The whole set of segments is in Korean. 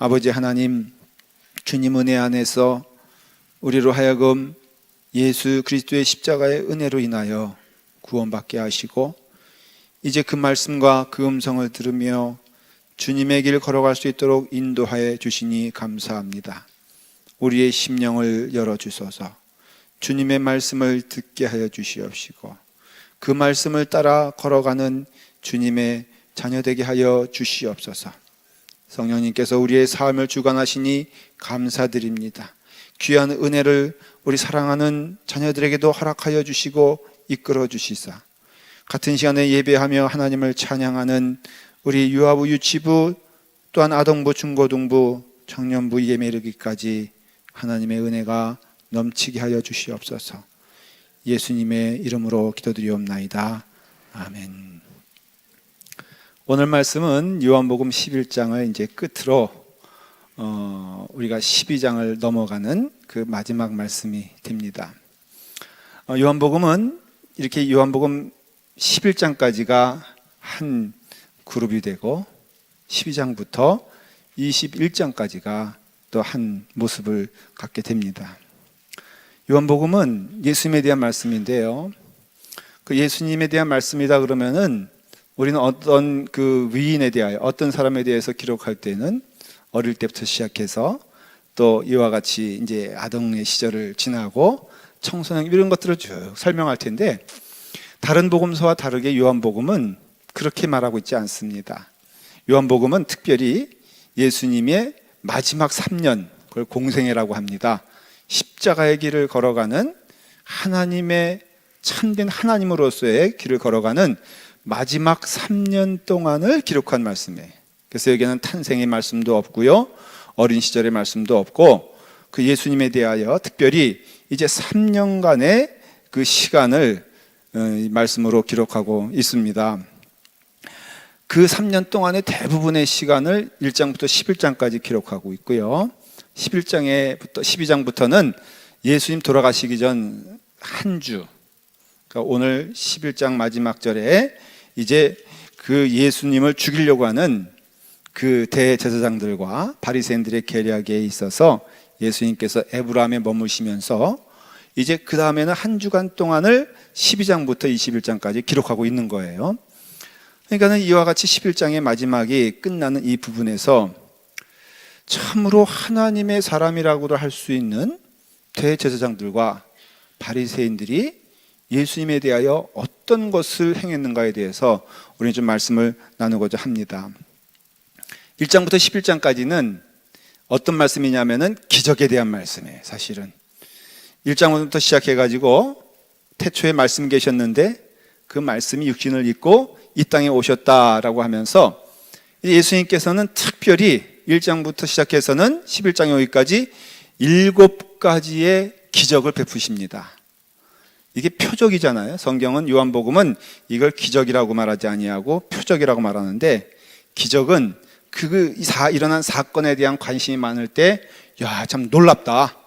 아버지 하나님, 주님 은혜 안에서 우리로 하여금 예수 그리스도의 십자가의 은혜로 인하여 구원받게 하시고, 이제 그 말씀과 그 음성을 들으며 주님의 길 걸어갈 수 있도록 인도하여 주시니 감사합니다. 우리의 심령을 열어주소서. 주님의 말씀을 듣게 하여 주시옵시고, 그 말씀을 따라 걸어가는 주님의 자녀되게 하여 주시옵소서. 성령님께서 우리의 삶을 주관하시니 감사드립니다. 귀한 은혜를 우리 사랑하는 자녀들에게도 허락하여 주시고 이끌어 주시사, 같은 시간에 예배하며 하나님을 찬양하는 우리 유아부, 유치부, 또한 아동부, 중고등부, 청년부 예매 이르기까지 하나님의 은혜가 넘치게 하여 주시옵소서. 예수님의 이름으로 기도드리옵나이다. 아멘. 오늘 말씀은 요한복음 11장을 이제 끝으로 우리가 12장을 넘어가는 그 마지막 말씀이 됩니다. 요한복음은 이렇게 요한복음 11장까지가 한 그룹이 되고, 12장부터 21장까지가 또 한 모습을 갖게 됩니다. 요한복음은 예수님에 대한 말씀인데요, 그 예수님에 대한 말씀이다 그러면은 우리는 어떤 그 위인에 대하여, 어떤 사람에 대해서 기록할 때는 어릴 때부터 시작해서 또 이와 같이 이제 아동의 시절을 지나고 청소년 이런 것들을 쭉 설명할 텐데, 다른 복음서와 다르게 요한복음은 그렇게 말하고 있지 않습니다. 요한복음은 특별히 예수님의 마지막 3년, 그걸 공생애라고 합니다. 십자가의 길을 걸어가는, 하나님의 참된 하나님으로서의 길을 걸어가는 마지막 3년 동안을 기록한 말씀이에요. 그래서 여기는 탄생의 말씀도 없고요, 어린 시절의 말씀도 없고, 그 예수님에 대하여 특별히 이제 3년간의 그 시간을 말씀으로 기록하고 있습니다. 그 3년 동안의 대부분의 시간을 1장부터 11장까지 기록하고 있고요, 12장부터는 예수님 돌아가시기 전 한 주, 그러니까 오늘 11장 마지막 절에 이제 그 예수님을 죽이려고 하는 그 대제사장들과 바리새인들의 계략에 있어서 예수님께서 에브라임에 머무시면서 이제 그 다음에는 한 주간 동안을 12장부터 21장까지 기록하고 있는 거예요. 그러니까 이와 같이 11장의 마지막이 끝나는 이 부분에서 참으로 하나님의 사람이라고도 할 수 있는 대제사장들과 바리새인들이 예수님에 대하여 어떤 것을 행했는가에 대해서 우리는 좀 말씀을 나누고자 합니다. 1장부터 11장까지는 어떤 말씀이냐면은 기적에 대한 말씀이에요. 사실은 1장부터 시작해가지고 태초에 말씀 계셨는데 그 말씀이 육신을 입고 이 땅에 오셨다라고 하면서 예수님께서는 특별히 1장부터 시작해서는 11장에 오기까지 7가지의 기적을 베푸십니다. 이게 표적이잖아요. 성경은, 요한복음은 이걸 기적이라고 말하지 아니하고 표적이라고 말하는데, 기적은 일어난 사건에 대한 관심이 많을 때, 야, 참 놀랍다,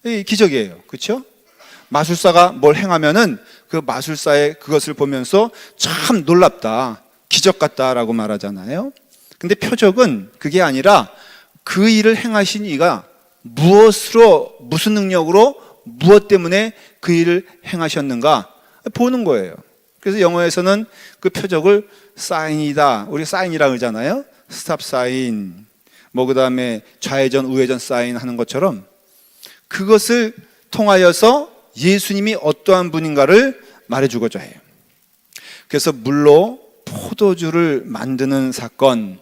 이 기적이에요. 그렇죠? 마술사가 뭘 행하면은 그 마술사의 그것을 보면서 참 놀랍다, 기적 같다라고 말하잖아요. 근데 표적은 그게 아니라 그 일을 행하신 이가 무엇으로, 무슨 능력으로, 무엇 때문에 그 일을 행하셨는가 보는 거예요. 그래서 영어에서는 그 표적을 사인이다, 우리 사인이라고 그러잖아요. 스탑 사인, 그 다음에 좌회전, 우회전 사인 하는 것처럼 그것을 통하여서 예수님이 어떠한 분인가를 말해주고자 해요. 그래서 물로 포도주를 만드는 사건,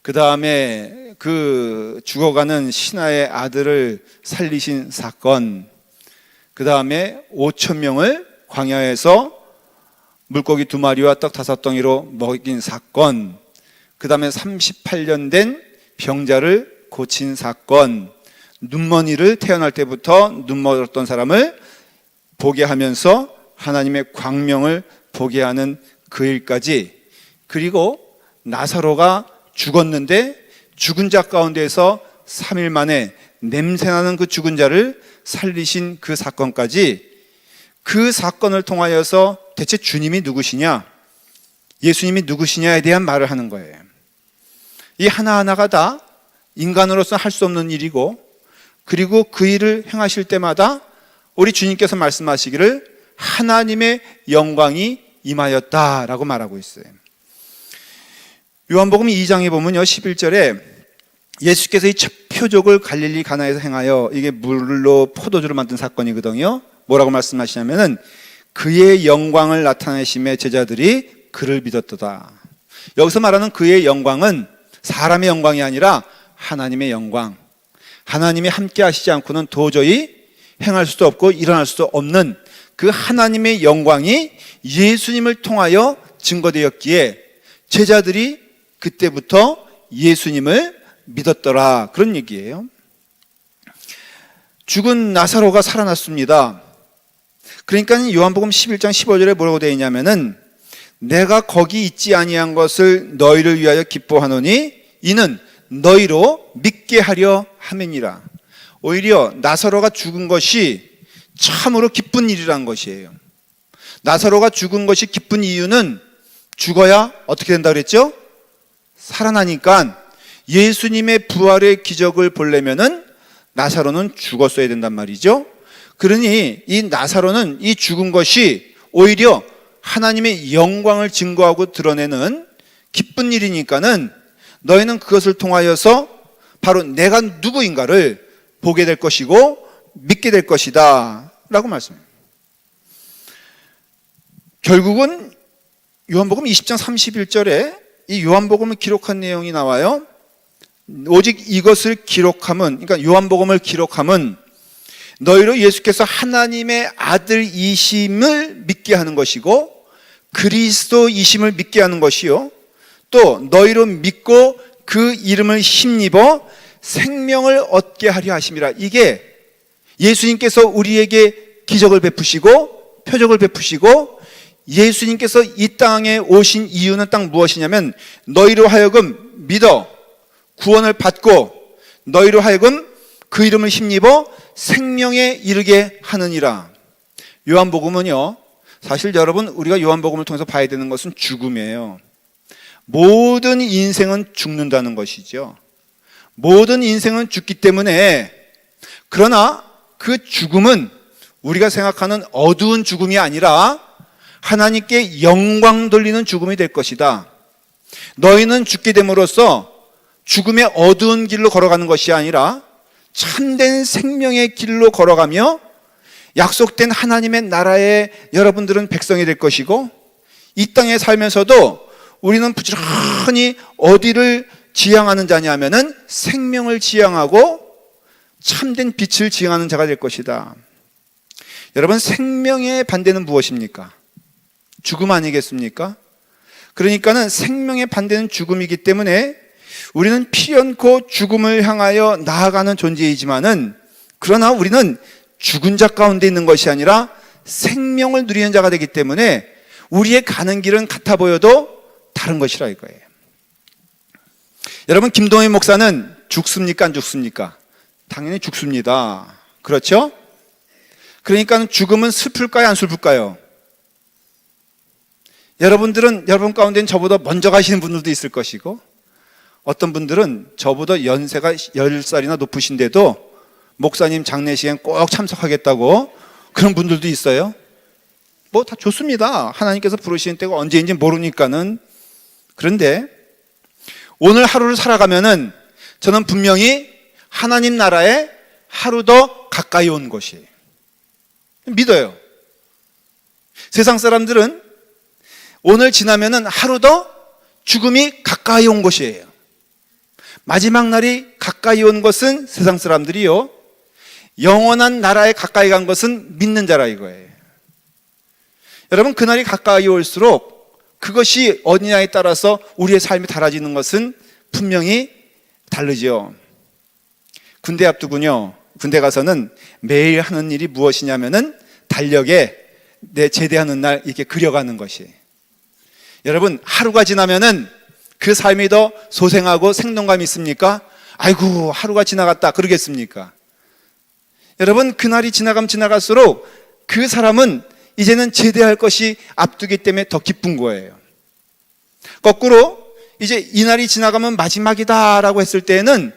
그 다음에 그 죽어가는 신하의 아들을 살리신 사건, 그 다음에 5,000명을 광야에서 물고기 2마리와 떡 5덩이로 먹인 사건, 그 다음에 38년 된 병자를 고친 사건, 눈먼이를 태어날 때부터 눈멀었던 사람을 보게 하면서 하나님의 광명을 보게 하는 그 일까지, 그리고 나사로가 죽었는데 죽은 자 가운데에서 3일 만에 냄새나는 그 죽은 자를 살리신 그 사건까지, 그 사건을 통하여서 대체 주님이 누구시냐, 예수님이 누구시냐에 대한 말을 하는 거예요. 이 하나하나가 다 인간으로서는 할 수 없는 일이고, 그리고 그 일을 행하실 때마다 우리 주님께서 말씀하시기를 하나님의 영광이 임하였다라고 말하고 있어요. 요한복음 2장에 보면요, 11절에 예수께서 이 첫 표적을 갈릴리 가나에서 행하여, 이게 물로 포도주를 만든 사건이거든요. 뭐라고 말씀하시냐면은 그의 영광을 나타내심에 제자들이 그를 믿었도다. 여기서 말하는 그의 영광은 사람의 영광이 아니라 하나님의 영광, 하나님이 함께 하시지 않고는 도저히 행할 수도 없고 일어날 수도 없는 그 하나님의 영광이 예수님을 통하여 증거되었기에 제자들이 그때부터 예수님을 믿었더라, 그런 얘기예요. 죽은 나사로가 살아났습니다. 그러니까 요한복음 11장 15절에 뭐라고 되어 있냐면은 내가 거기 있지 아니한 것을 너희를 위하여 기뻐하노니 이는 너희로 믿게 하려 함이니라. 오히려 나사로가 죽은 것이 참으로 기쁜 일이라는 것이에요. 나사로가 죽은 것이 기쁜 이유는 죽어야 어떻게 된다 그랬죠? 살아나니까 예수님의 부활의 기적을 보려면은 나사로는 죽었어야 된단 말이죠. 그러니 이 나사로는 이 죽은 것이 오히려 하나님의 영광을 증거하고 드러내는 기쁜 일이니까는 너희는 그것을 통하여서 바로 내가 누구인가를 보게 될 것이고 믿게 될 것이다 라고 말씀합니다. 결국은 요한복음 20장 31절에 이 요한복음을 기록한 내용이 나와요. 오직 이것을 기록함은, 그러니까 요한복음을 기록함은 너희로 예수께서 하나님의 아들이심을 믿게 하는 것이고 그리스도이심을 믿게 하는 것이요, 또 너희로 믿고 그 이름을 힘입어 생명을 얻게 하려 하심이라. 이게 예수님께서 우리에게 기적을 베푸시고 표적을 베푸시고 예수님께서 이 땅에 오신 이유는 딱 무엇이냐면 너희로 하여금 믿어 구원을 받고 너희로 하여금 그 이름을 힘입어 생명에 이르게 하느니라. 요한복음은요, 사실 여러분 우리가 요한복음을 통해서 봐야 되는 것은 죽음이에요. 모든 인생은 죽는다는 것이죠. 모든 인생은 죽기 때문에, 그러나 그 죽음은 우리가 생각하는 어두운 죽음이 아니라 하나님께 영광 돌리는 죽음이 될 것이다. 너희는 죽게 됨으로써 죽음의 어두운 길로 걸어가는 것이 아니라 참된 생명의 길로 걸어가며 약속된 하나님의 나라의 여러분들은 백성이 될 것이고, 이 땅에 살면서도 우리는 부지런히 어디를 지향하는 자냐면은 생명을 지향하고 참된 빛을 지향하는 자가 될 것이다. 여러분, 생명의 반대는 무엇입니까? 죽음 아니겠습니까? 그러니까는 생명의 반대는 죽음이기 때문에 우리는 필연코 죽음을 향하여 나아가는 존재이지만은, 그러나 우리는 죽은 자 가운데 있는 것이 아니라 생명을 누리는 자가 되기 때문에 우리의 가는 길은 같아 보여도 다른 것이라 이거예요. 여러분, 김동희 목사는 죽습니까? 안 죽습니까? 당연히 죽습니다. 그렇죠? 그러니까 죽음은 슬플까요? 안 슬플까요? 여러분 가운데는 저보다 먼저 가시는 분들도 있을 것이고, 어떤 분들은 저보다 연세가 10살이나 높으신데도 목사님 장례식엔 꼭 참석하겠다고 그런 분들도 있어요. 뭐 다 좋습니다. 하나님께서 부르시는 때가 언제인지 모르니까는. 그런데 오늘 하루를 살아가면은 저는 분명히 하나님 나라에 하루 더 가까이 온 것이에요. 믿어요. 세상 사람들은 오늘 지나면은 하루 더 죽음이 가까이 온 것이에요. 마지막 날이 가까이 온 것은 세상 사람들이요, 영원한 나라에 가까이 간 것은 믿는 자라 이거예요. 여러분, 그날이 가까이 올수록 그것이 어디냐에 따라서 우리의 삶이 달라지는 것은 분명히 다르죠. 군대 앞두고요, 군대 가서는 매일 하는 일이 무엇이냐면은 달력에 내 제대하는 날 이렇게 그려가는 것이에요. 여러분, 하루가 지나면은 그 삶이 더 소생하고 생동감이 있습니까? 아이고, 하루가 지나갔다 그러겠습니까? 여러분, 그날이 지나가면 지나갈수록 그 사람은 이제는 제대할 것이 앞두기 때문에 더 기쁜 거예요. 거꾸로 이제 이날이 지나가면 마지막이다라고 했을 때에는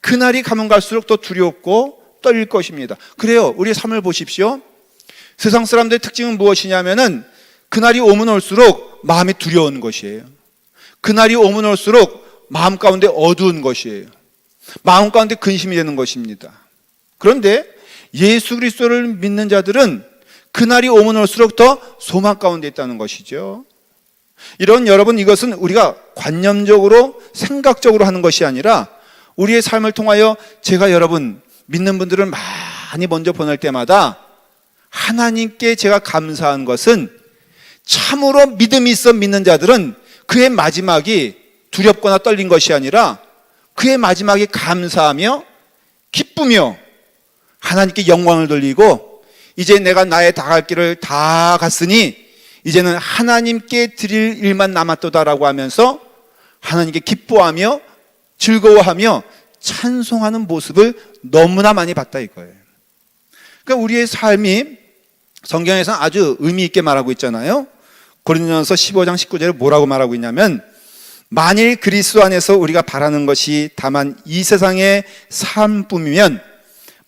그날이 가면 갈수록 더 두렵고 떨릴 것입니다. 그래요. 우리의 삶을 보십시오. 세상 사람들의 특징은 무엇이냐면은 그날이 오면 올수록 마음이 두려운 것이에요. 그날이 오면 올수록 마음 가운데 어두운 것이에요. 마음 가운데 근심이 되는 것입니다. 그런데 예수 그리스도를 믿는 자들은 그날이 오면 올수록 더 소망 가운데 있다는 것이죠. 여러분, 이것은 우리가 관념적으로 생각적으로 하는 것이 아니라 우리의 삶을 통하여 제가 여러분 믿는 분들을 많이 먼저 보낼 때마다 하나님께 제가 감사한 것은 참으로 믿음이 있어 믿는 자들은 그의 마지막이 두렵거나 떨린 것이 아니라 그의 마지막이 감사하며 기쁘며 하나님께 영광을 돌리고 이제 내가 나의 다갈 길을 다 갔으니 이제는 하나님께 드릴 일만 남았도다라고 하면서 하나님께 기뻐하며 즐거워하며 찬송하는 모습을 너무나 많이 봤다 이거예요. 그러니까 우리의 삶이 성경에서 아주 의미 있게 말하고 있잖아요. 고린도전서 15장 19절에 뭐라고 말하고 있냐면 만일 그리스도 안에서 우리가 바라는 것이 다만 이 세상의 삶뿐이면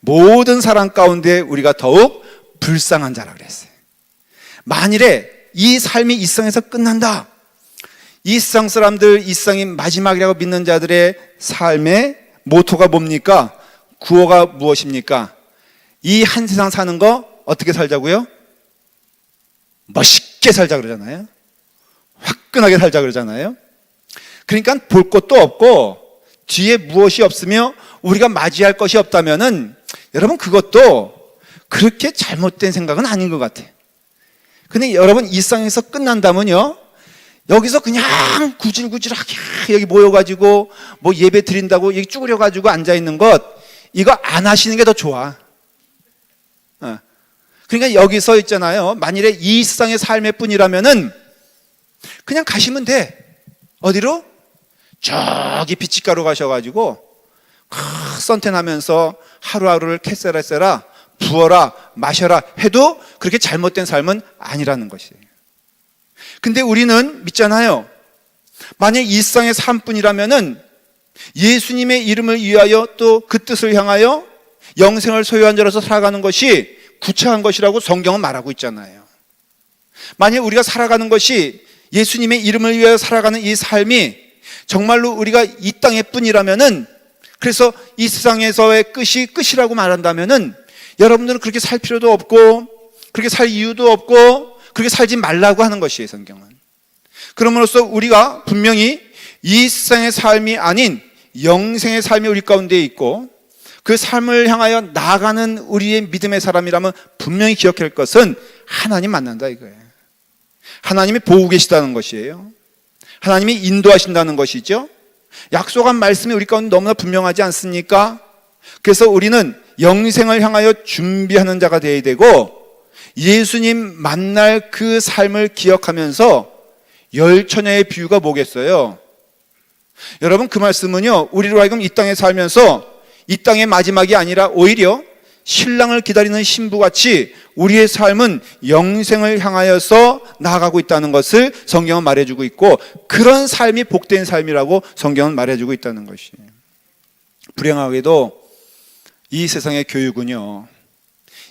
모든 사람 가운데 우리가 더욱 불쌍한 자라 그랬어요. 만일에 이 삶이 이 세상에서 끝난다. 이 세상 사람들, 이 세상이 마지막이라고 믿는 자들의 삶의 모토가 뭡니까? 구호가 무엇입니까? 이 한 세상 사는 거 어떻게 살자고요? 멋있게 살자 그러잖아요. 화끈하게 살자 그러잖아요. 그러니까 볼 것도 없고 뒤에 무엇이 없으며 우리가 맞이할 것이 없다면은 여러분 그것도 그렇게 잘못된 생각은 아닌 것 같아요. 근데 여러분 이 세상에서 끝난다면요, 여기서 그냥 구질구질하게 여기 모여가지고 뭐 예배 드린다고 여기 쭈그려가지고 앉아있는 것, 이거 안 하시는 게 더 좋아. 그러니까 여기서 있잖아요, 만일에 이 세상의 삶의 뿐이라면은 그냥 가시면 돼. 어디로? 저기 빛집가로 가셔가지고 선탠하면서 하루하루를 캐세라세라 부어라 마셔라 해도 그렇게 잘못된 삶은 아니라는 것이에요. 근데 우리는 믿잖아요. 만약 이 세상의 삶뿐이라면은 예수님의 이름을 위하여 또 그 뜻을 향하여 영생을 소유한 자로서 살아가는 것이 구차한 것이라고 성경은 말하고 있잖아요. 만약 우리가 살아가는 것이 예수님의 이름을 위하여 살아가는 이 삶이 정말로 우리가 이 땅의 뿐이라면은, 그래서 이 세상에서의 끝이 끝이라고 말한다면은 여러분들은 그렇게 살 필요도 없고 그렇게 살 이유도 없고 그렇게 살지 말라고 하는 것이에요, 성경은. 그럼으로써 우리가 분명히 이 세상의 삶이 아닌 영생의 삶이 우리 가운데 있고 그 삶을 향하여 나아가는 우리의 믿음의 사람이라면 분명히 기억해야 할 것은 하나님 만난다 이거예요. 하나님이 보고 계시다는 것이에요. 하나님이 인도하신다는 것이죠. 약속한 말씀이 우리 가운데 너무나 분명하지 않습니까? 그래서 우리는 영생을 향하여 준비하는 자가 되어야 되고 예수님 만날 그 삶을 기억하면서 열 처녀의 비유가 뭐겠어요? 여러분 그 말씀은요, 우리로 하여금 이 땅에 살면서 이 땅의 마지막이 아니라 오히려 신랑을 기다리는 신부같이 우리의 삶은 영생을 향하여서 나아가고 있다는 것을 성경은 말해주고 있고, 그런 삶이 복된 삶이라고 성경은 말해주고 있다는 것이에요. 불행하게도 이 세상의 교육은요,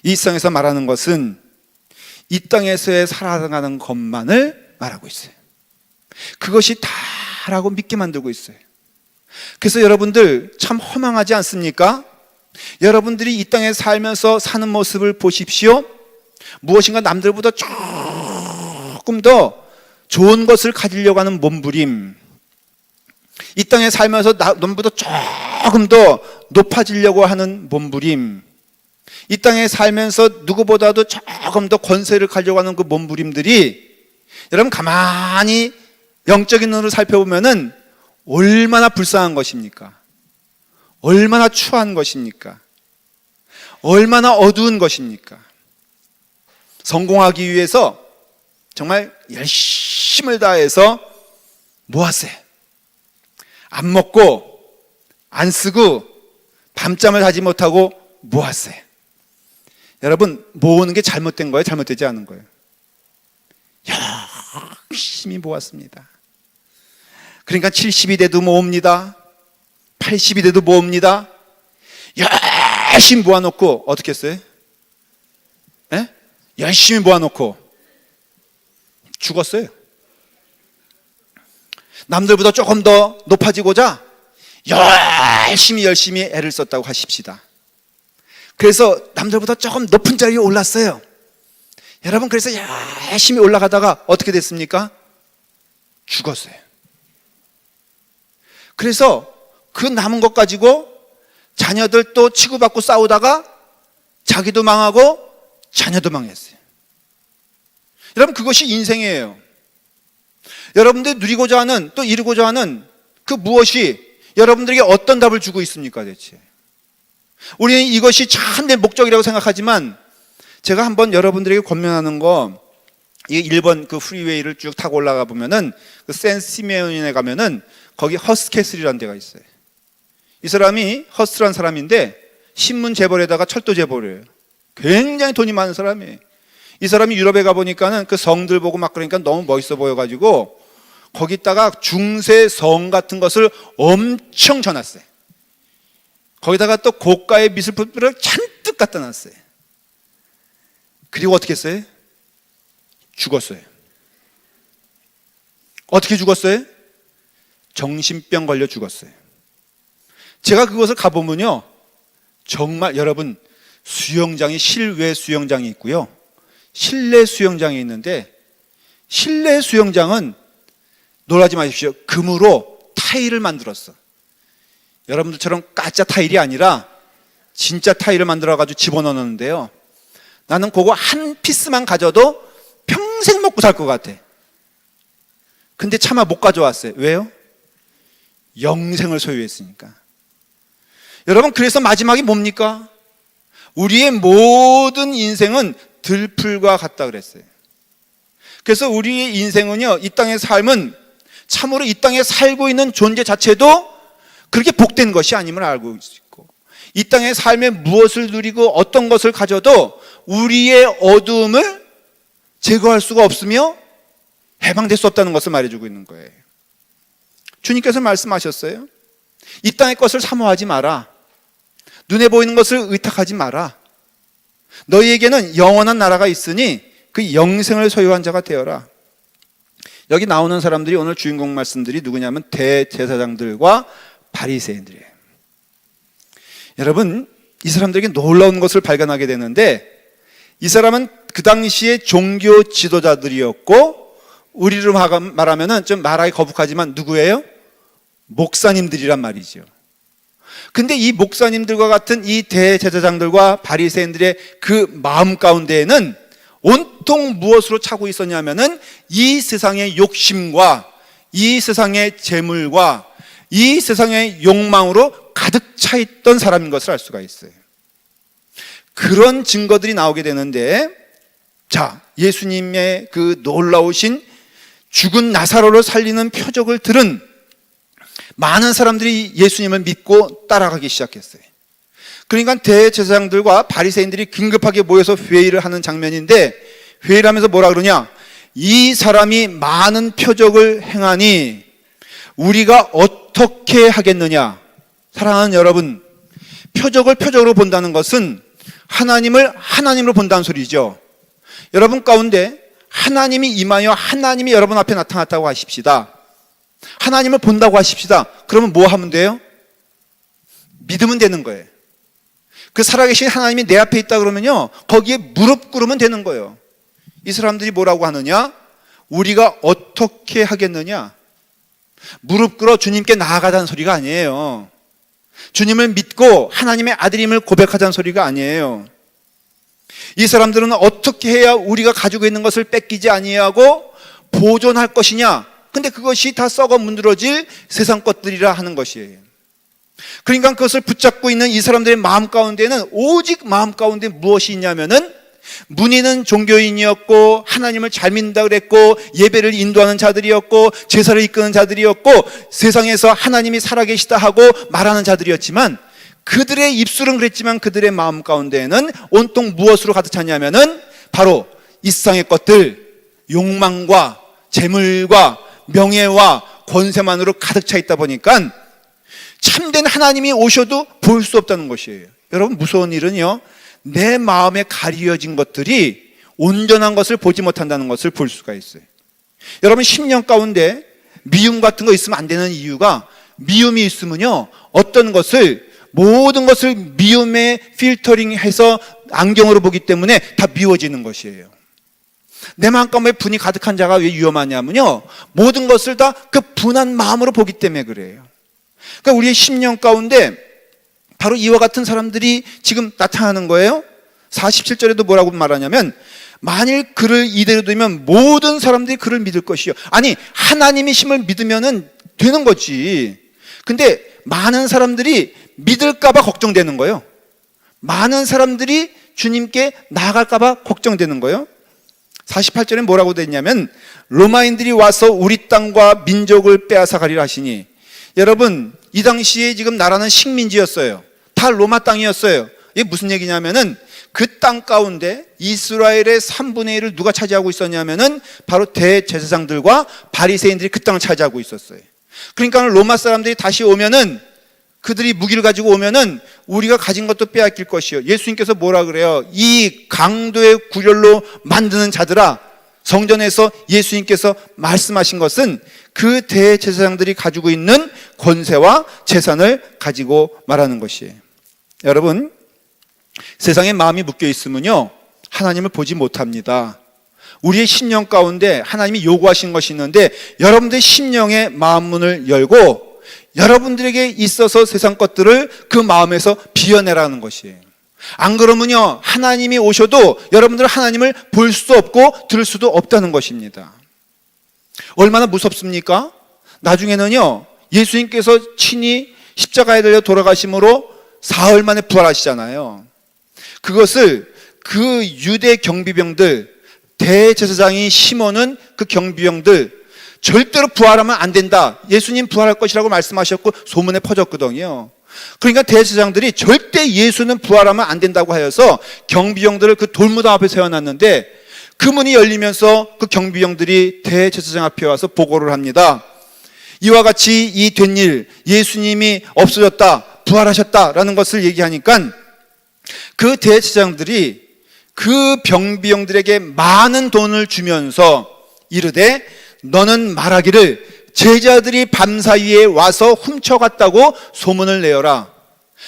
이 세상에서 말하는 것은 이 땅에서의 살아가는 것만을 말하고 있어요. 그것이 다라고 믿게 만들고 있어요. 그래서 여러분들 참 허망하지 않습니까? 여러분들이 이 땅에 살면서 사는 모습을 보십시오. 무엇인가 남들보다 조금 더 좋은 것을 가지려고 하는 몸부림, 이 땅에 살면서 남보다 조금 더 높아지려고 하는 몸부림, 이 땅에 살면서 누구보다도 조금 더 권세를 가지려고 하는 그 몸부림들이 여러분 가만히 영적인 눈으로 살펴보면은 얼마나 불쌍한 것입니까? 얼마나 추한 것입니까? 얼마나 어두운 것입니까? 성공하기 위해서 정말 열심을 다해서 모았어요. 안 먹고 안 쓰고 밤잠을 자지 못하고 모았어요. 여러분 모으는 게 잘못된 거예요? 잘못되지 않은 거예요? 열심히 모았습니다. 그러니까 70이 돼도 모읍니다. 80이 돼도 모읍니다. 열심히 모아놓고 어떻게 했어요? 예? 열심히 모아놓고 죽었어요. 남들보다 조금 더 높아지고자 열심히 애를 썼다고 하십시다. 그래서 남들보다 조금 높은 자리에 올랐어요. 여러분, 그래서 열심히 올라가다가 어떻게 됐습니까? 죽었어요. 그래서 그 남은 것 가지고 자녀들 또 치고받고 싸우다가 자기도 망하고 자녀도 망했어요. 여러분, 그것이 인생이에요. 여러분들이 누리고자 하는, 또 이루고자 하는 그 무엇이 여러분들에게 어떤 답을 주고 있습니까, 대체? 우리는 이것이 참된 목적이라고 생각하지만, 제가 한번 여러분들에게 권면하는 거, 이 1번 그 프리웨이를 쭉 타고 올라가 보면은 그 샌시메온에 가면은 거기 허스캐슬이라는 데가 있어요. 이 사람이 허스라는 사람인데 신문 재벌에다가 철도 재벌이에요. 굉장히 돈이 많은 사람이에요. 이 사람이 유럽에 가보니까는 그 성들 보고 막 그러니까 너무 멋있어 보여가지고 거기다가 중세 성 같은 것을 엄청 져놨어요. 거기다가 또 고가의 미술품들을 잔뜩 갖다 놨어요. 그리고 어떻게 했어요? 죽었어요. 어떻게 죽었어요? 정신병 걸려 죽었어요. 제가 그것을 가보면요, 정말 여러분, 수영장이 실외 수영장이 있고요, 실내 수영장이 있는데, 실내 수영장은 놀라지 마십시오. 금으로 타일을 만들었어. 여러분들처럼 가짜 타일이 아니라 진짜 타일을 만들어가지고 집어넣었는데요, 나는 그거 한 피스만 가져도 평생 먹고 살 것 같아. 근데 차마 못 가져왔어요. 왜요? 영생을 소유했으니까. 여러분, 그래서 마지막이 뭡니까? 우리의 모든 인생은 들풀과 같다 그랬어요. 그래서 우리의 인생은요, 이 땅의 삶은 참으로 이 땅에 살고 있는 존재 자체도 그렇게 복된 것이 아님을 알고 있고, 이 땅의 삶에 무엇을 누리고 어떤 것을 가져도 우리의 어두움을 제거할 수가 없으며 해방될 수 없다는 것을 말해주고 있는 거예요. 주님께서 말씀하셨어요. 이 땅의 것을 사모하지 마라. 눈에 보이는 것을 의탁하지 마라. 너희에게는 영원한 나라가 있으니 그 영생을 소유한 자가 되어라. 여기 나오는 사람들이 오늘 주인공 말씀들이 누구냐면 대제사장들과 바리새인들이에요. 여러분, 이 사람들에게 놀라운 것을 발견하게 되는데, 이 사람은 그 당시에 종교 지도자들이었고, 우리로 말하면은 좀 말하기 거북하지만 누구예요? 목사님들이란 말이죠. 근데 이 목사님들과 같은 이 대제사장들과 바리새인들의 그 마음 가운데에는 온통 무엇으로 차고 있었냐면은 이 세상의 욕심과 이 세상의 재물과 이 세상의 욕망으로 가득 차 있던 사람인 것을 알 수가 있어요. 그런 증거들이 나오게 되는데, 자, 예수님의 그 놀라우신 죽은 나사로를 살리는 표적을 들은 많은 사람들이 예수님을 믿고 따라가기 시작했어요. 그러니까 대제사장들과 바리새인들이 긴급하게 모여서 회의를 하는 장면인데, 회의를 하면서 뭐라 그러냐? 이 사람이 많은 표적을 행하니 우리가 어떻게 하겠느냐? 사랑하는 여러분, 표적을 표적으로 본다는 것은 하나님을 하나님으로 본다는 소리죠. 여러분 가운데 하나님이 임하여 하나님이 여러분 앞에 나타났다고 하십시다. 하나님을 본다고 하십시다. 그러면 뭐 하면 돼요? 믿으면 되는 거예요. 그 살아계신 하나님이 내 앞에 있다 그러면요, 거기에 무릎 꿇으면 되는 거예요. 이 사람들이 뭐라고 하느냐? 우리가 어떻게 하겠느냐? 무릎 꿇어 주님께 나아가자는 소리가 아니에요. 주님을 믿고 하나님의 아들임을 고백하자는 소리가 아니에요. 이 사람들은 어떻게 해야 우리가 가지고 있는 것을 뺏기지 아니하고 보존할 것이냐? 근데 그것이 다 썩어 문드러질 세상 것들이라 하는 것이에요. 그러니까 그것을 붙잡고 있는 이 사람들의 마음 가운데는 오직 마음 가운데 무엇이 있냐면은, 문의는 종교인이었고 하나님을 잘 믿는다 그랬고 예배를 인도하는 자들이었고 제사를 이끄는 자들이었고 세상에서 하나님이 살아계시다 하고 말하는 자들이었지만, 그들의 입술은 그랬지만 그들의 마음 가운데에는 온통 무엇으로 가득 찼냐면은 바로 이 세상의 것들, 욕망과 재물과 명예와 권세만으로 가득 차 있다 보니까 참된 하나님이 오셔도 볼 수 없다는 것이에요. 여러분, 무서운 일은요, 내 마음에 가려진 것들이 온전한 것을 보지 못한다는 것을 볼 수가 있어요. 여러분, 10년 가운데 미움 같은 거 있으면 안 되는 이유가, 미움이 있으면요, 모든 것을 미움에 필터링해서 안경으로 보기 때문에 다 미워지는 것이에요. 내 마음 가운데 분이 가득한 자가 왜 위험하냐면요, 모든 것을 다 그 분한 마음으로 보기 때문에 그래요. 그러니까 우리의 10년 가운데 바로 이와 같은 사람들이 지금 나타나는 거예요. 47절에도 뭐라고 말하냐면, 만일 그를 이대로 두면 모든 사람들이 그를 믿을 것이요. 아니, 하나님의 힘을 믿으면 되는 거지. 근데 많은 사람들이 믿을까봐 걱정되는 거예요. 많은 사람들이 주님께 나아갈까봐 걱정되는 거예요. 48절에 뭐라고 됐냐면, 로마인들이 와서 우리 땅과 민족을 빼앗아 가리라 하시니, 여러분, 이 당시에 지금 나라는 식민지였어요. 다 로마 땅이었어요. 이게 무슨 얘기냐면은, 그 땅 가운데 이스라엘의 3분의 1을 누가 차지하고 있었냐면은 바로 대제사장들과 바리새인들이 그 땅을 차지하고 있었어요. 그러니까 로마 사람들이 다시 오면은, 그들이 무기를 가지고 오면은 우리가 가진 것도 빼앗길 것이요. 예수님께서 뭐라 그래요? 이 강도의 구렬로 만드는 자들아, 성전에서 예수님께서 말씀하신 것은 그 대제사장들이 가지고 있는 권세와 재산을 가지고 말하는 것이에요. 여러분, 세상에 마음이 묶여 있으면요, 하나님을 보지 못합니다. 우리의 심령 가운데 하나님이 요구하신 것이 있는데, 여러분들의 심령의 마음 문을 열고 여러분들에게 있어서 세상 것들을 그 마음에서 비워내라는 것이에요. 안 그러면요, 하나님이 오셔도 여러분들은 하나님을 볼 수 없고 들을 수도 없다는 것입니다. 얼마나 무섭습니까? 나중에는요, 예수님께서 친히 십자가에 달려 돌아가심으로 사흘 만에 부활하시잖아요. 그것을 그 유대 경비병들, 대제사장이 심어놓은 그 경비병들, 절대로 부활하면 안 된다, 예수님 부활할 것이라고 말씀하셨고 소문에 퍼졌거든요. 그러니까 대제사장들이 절대 예수는 부활하면 안 된다고 하여서 경비병들을 그 돌무덤 앞에 세워놨는데, 그 문이 열리면서 그 경비병들이 대제사장 앞에 와서 보고를 합니다. 이와 같이 이 된 일, 예수님이 없어졌다, 부활하셨다라는 것을 얘기하니까 그 대제사장들이 그 경비병들에게 많은 돈을 주면서 이르되, 너는 말하기를 제자들이 밤사이에 와서 훔쳐갔다고 소문을 내어라.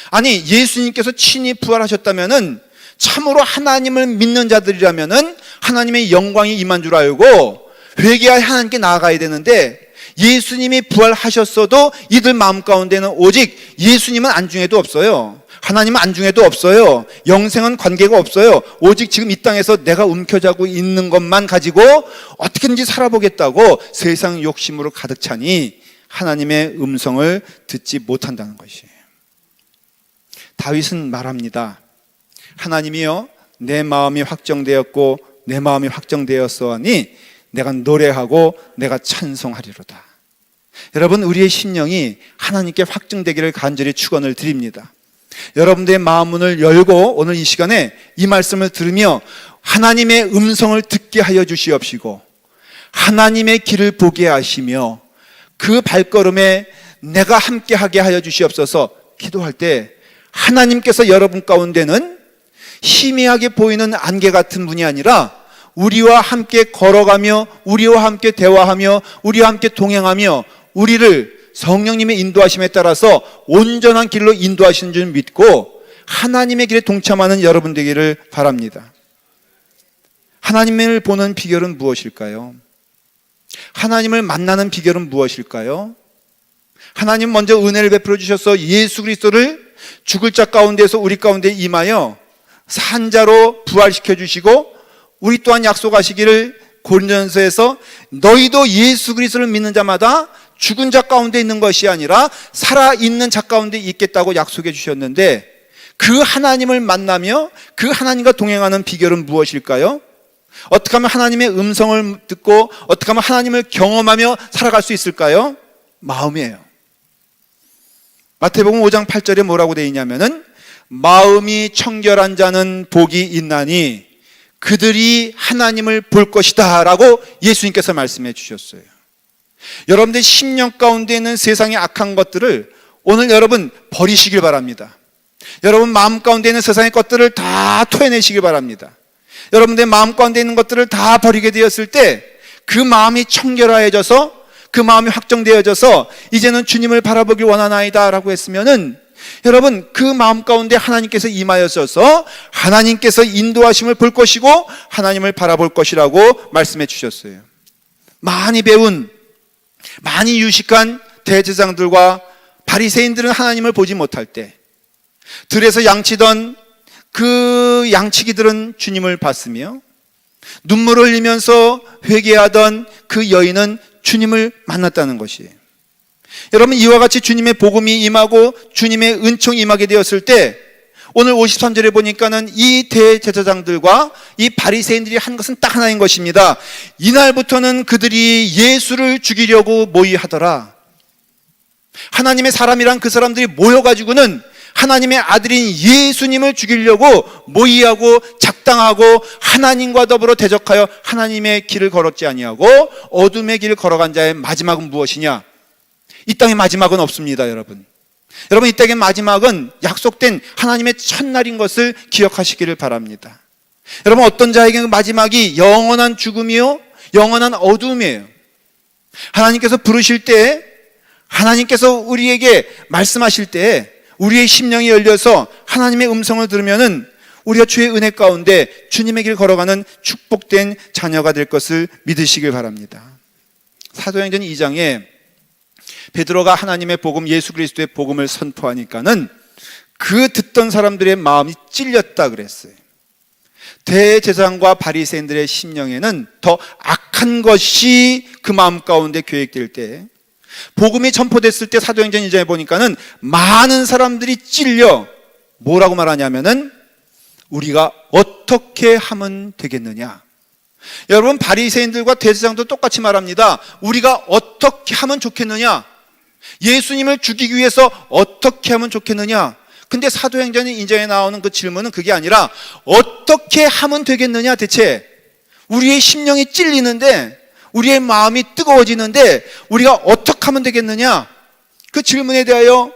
아니, 예수님께서 친히 부활하셨다면은, 참으로 하나님을 믿는 자들이라면은 하나님의 영광이 임한 줄 알고 회개하여 하나님께 나아가야 되는데, 예수님이 부활하셨어도 이들 마음 가운데는 오직 예수님은 안중에도 없어요. 하나님은 안중에도 없어요. 영생은 관계가 없어요. 오직 지금 이 땅에서 내가 움켜쥐고 있는 것만 가지고 어떻게든지 살아보겠다고 세상 욕심으로 가득 차니 하나님의 음성을 듣지 못한다는 것이에요. 다윗은 말합니다. 하나님이여, 내 마음이 확정되었고 내 마음이 확정되었으니 내가 노래하고 내가 찬송하리로다. 여러분, 우리의 심령이 하나님께 확증되기를 간절히 축원을 드립니다. 여러분들의 마음 문을 열고 오늘 이 시간에 이 말씀을 들으며 하나님의 음성을 듣게 하여 주시옵시고, 하나님의 길을 보게 하시며 그 발걸음에 내가 함께하게 하여 주시옵소서. 기도할 때 하나님께서 여러분 가운데는 희미하게 보이는 안개 같은 분이 아니라 우리와 함께 걸어가며 우리와 함께 대화하며 우리와 함께 동행하며 우리를 성령님의 인도하심에 따라서 온전한 길로 인도하시는 줄 믿고 하나님의 길에 동참하는 여러분 되기를 바랍니다. 하나님을 보는 비결은 무엇일까요? 하나님을 만나는 비결은 무엇일까요? 하나님 먼저 은혜를 베풀어 주셔서 예수 그리스도를 죽을 자 가운데서 우리 가운데 임하여 산자로 부활시켜 주시고, 우리 또한 약속하시기를 고린도전서에서 너희도 예수 그리스도를 믿는 자마다 죽은 자 가운데 있는 것이 아니라 살아있는 자 가운데 있겠다고 약속해 주셨는데, 그 하나님을 만나며 그 하나님과 동행하는 비결은 무엇일까요? 어떻게 하면 하나님의 음성을 듣고 어떻게 하면 하나님을 경험하며 살아갈 수 있을까요? 마음이에요. 마태복음 5장 8절에 뭐라고 되어 있냐면은, 마음이 청결한 자는 복이 있나니 그들이 하나님을 볼 것이다 라고 예수님께서 말씀해 주셨어요. 여러분들 10년 가운데 있는 세상의 악한 것들을 오늘 여러분 버리시길 바랍니다. 여러분 마음 가운데 있는 세상의 것들을 다 토해내시길 바랍니다. 여러분들의 마음 가운데 있는 것들을 다 버리게 되었을 때 그 마음이 청결하여져서 그 마음이 확정되어져서 이제는 주님을 바라보길 원하나이다 라고 했으면은 여러분 그 마음 가운데 하나님께서 임하여서 하나님께서 인도하심을 볼 것이고 하나님을 바라볼 것이라고 말씀해 주셨어요. 많이 배운 많이 유식한 대제사장들과 바리새인들은 하나님을 보지 못할 때 들에서 양치던 그 양치기들은 주님을 봤으며 눈물을 흘리면서 회개하던 그 여인은 주님을 만났다는 것이에요. 여러분 이와 같이 주님의 복음이 임하고 주님의 은총이 임하게 되었을 때 오늘 53절에 보니까는 이 대제사장들과 이 바리새인들이 한 것은 딱 하나인 것입니다. 이날부터는 그들이 예수를 죽이려고 모의하더라. 하나님의 사람이란 그 사람들이 모여가지고는 하나님의 아들인 예수님을 죽이려고 모의하고 작당하고 하나님과 더불어 대적하여 하나님의 길을 걸었지 아니하고 어둠의 길을 걸어간 자의 마지막은 무엇이냐? 이 땅의 마지막은 없습니다, 여러분. 여러분 이 땅의 마지막은 약속된 하나님의 첫날인 것을 기억하시기를 바랍니다. 여러분 어떤 자에게 그 마지막이 영원한 죽음이요 영원한 어둠이에요. 하나님께서 부르실 때 하나님께서 우리에게 말씀하실 때 우리의 심령이 열려서 하나님의 음성을 들으면은 우리가 주의 은혜 가운데 주님의 길 걸어가는 축복된 자녀가 될 것을 믿으시길 바랍니다. 사도행전 2장에 베드로가 하나님의 복음 예수 그리스도의 복음을 선포하니까는 그 듣던 사람들의 마음이 찔렸다 그랬어요. 대제사장과 바리새인들의 심령에는 더 악한 것이 그 마음 가운데 계획될 때 복음이 전포됐을 때 사도행전 2장에 보니까는 많은 사람들이 찔려 뭐라고 말하냐면은 우리가 어떻게 하면 되겠느냐. 여러분 바리새인들과 대제사장도 똑같이 말합니다. 우리가 어떻게 하면 좋겠느냐. 예수님을 죽이기 위해서 어떻게 하면 좋겠느냐. 근데 사도행전 2장에 나오는 그 질문은 그게 아니라 어떻게 하면 되겠느냐. 대체 우리의 심령이 찔리는데 우리의 마음이 뜨거워지는데 우리가 어떻게 하면 되겠느냐? 그 질문에 대하여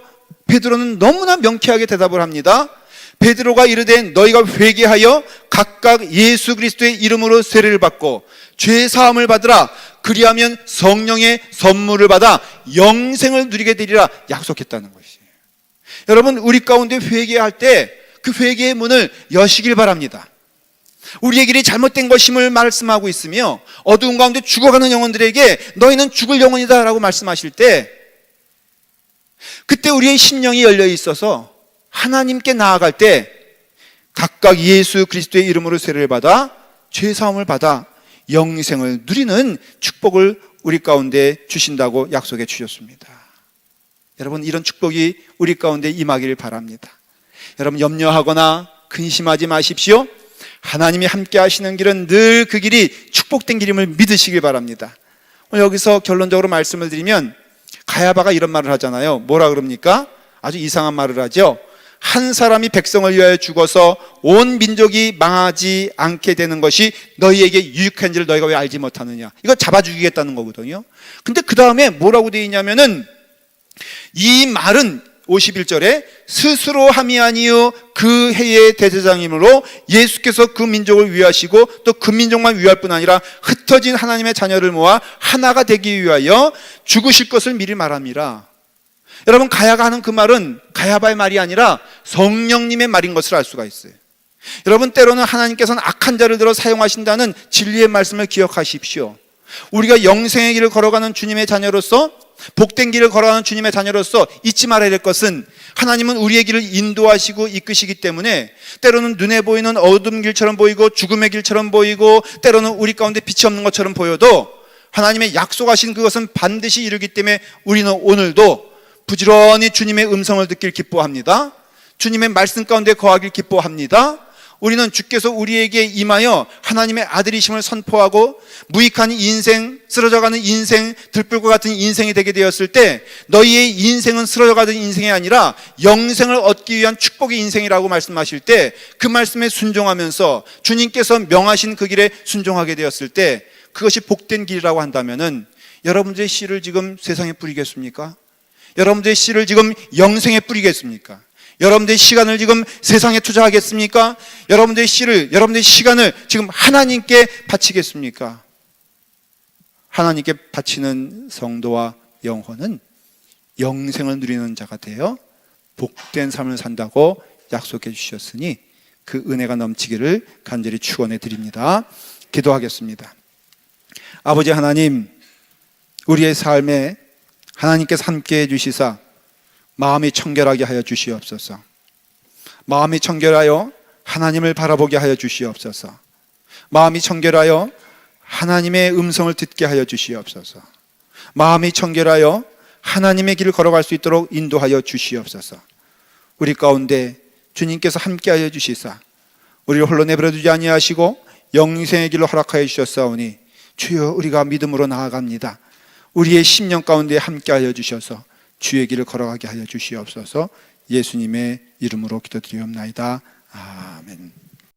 베드로는 너무나 명쾌하게 대답을 합니다. 베드로가 이르되 너희가 회개하여 각각 예수 그리스도의 이름으로 세례를 받고 죄 사함을 받으라. 그리하면 성령의 선물을 받아 영생을 누리게 되리라 약속했다는 것이에요. 여러분 우리 가운데 회개할 때 그 회개의 문을 여시길 바랍니다. 우리의 길이 잘못된 것임을 말씀하고 있으며 어두운 가운데 죽어가는 영혼들에게 너희는 죽을 영혼이다 라고 말씀하실 때 그때 우리의 심령이 열려 있어서 하나님께 나아갈 때 각각 예수 그리스도의 이름으로 세례를 받아 죄사함을 받아 영생을 누리는 축복을 우리 가운데 주신다고 약속해 주셨습니다. 여러분 이런 축복이 우리 가운데 임하기를 바랍니다. 여러분 염려하거나 근심하지 마십시오. 하나님이 함께 하시는 길은 늘 그 길이 축복된 길임을 믿으시길 바랍니다. 오늘 여기서 결론적으로 말씀을 드리면 가야바가 이런 말을 하잖아요. 뭐라 그럽니까? 아주 이상한 말을 하죠. 한 사람이 백성을 위하여 죽어서 온 민족이 망하지 않게 되는 것이 너희에게 유익한지를 너희가 왜 알지 못하느냐. 이거 잡아 죽이겠다는 거거든요. 근데 그 다음에 뭐라고 되어 있냐면은 이 말은 51절에 스스로 함이 아니요 그 해의 대제사장이므로 예수께서 그 민족을 위하시고 또 그 민족만 위할 뿐 아니라 흩어진 하나님의 자녀를 모아 하나가 되기 위하여 죽으실 것을 미리 말함이라. 여러분 가야가 하는 그 말은 가야바의 말이 아니라 성령님의 말인 것을 알 수가 있어요. 여러분 때로는 하나님께서는 악한 자를 들어 사용하신다는 진리의 말씀을 기억하십시오. 우리가 영생의 길을 걸어가는 주님의 자녀로서 복된 길을 걸어가는 주님의 자녀로서 잊지 말아야 될 것은 하나님은 우리의 길을 인도하시고 이끄시기 때문에 때로는 눈에 보이는 어둠 길처럼 보이고 죽음의 길처럼 보이고 때로는 우리 가운데 빛이 없는 것처럼 보여도 하나님의 약속하신 그것은 반드시 이루기 때문에 우리는 오늘도 부지런히 주님의 음성을 듣길 기뻐합니다. 주님의 말씀 가운데 거하길 기뻐합니다. 우리는 주께서 우리에게 임하여 하나님의 아들이심을 선포하고 무익한 인생, 쓰러져가는 인생, 들불과 같은 인생이 되게 되었을 때 너희의 인생은 쓰러져가는 인생이 아니라 영생을 얻기 위한 축복의 인생이라고 말씀하실 때 그 말씀에 순종하면서 주님께서 명하신 그 길에 순종하게 되었을 때 그것이 복된 길이라고 한다면은 여러분들의 씨를 지금 세상에 뿌리겠습니까? 여러분들의 씨를 지금 영생에 뿌리겠습니까? 여러분들의 시간을 지금 세상에 투자하겠습니까? 여러분들의 씨를, 여러분들의 시간을 지금 하나님께 바치겠습니까? 하나님께 바치는 성도와 영혼은 영생을 누리는 자가 되어 복된 삶을 산다고 약속해 주셨으니 그 은혜가 넘치기를 간절히 축원해 드립니다. 기도하겠습니다. 아버지 하나님, 우리의 삶에 하나님께서 함께해 주시사 마음이 청결하게 하여 주시옵소서. 마음이 청결하여 하나님을 바라보게 하여 주시옵소서. 마음이 청결하여 하나님의 음성을 듣게 하여 주시옵소서. 마음이 청결하여 하나님의 길을 걸어갈 수 있도록 인도하여 주시옵소서. 우리 가운데 주님께서 함께하여 주시사 우리를 홀로 내버려두지 아니하시고 영생의 길로 허락하여 주셨사오니 주여 우리가 믿음으로 나아갑니다. 우리의 심령 가운데 함께하여 주셔서 주의 길을 걸어가게 하여 주시옵소서. 예수님의 이름으로 기도드리옵나이다.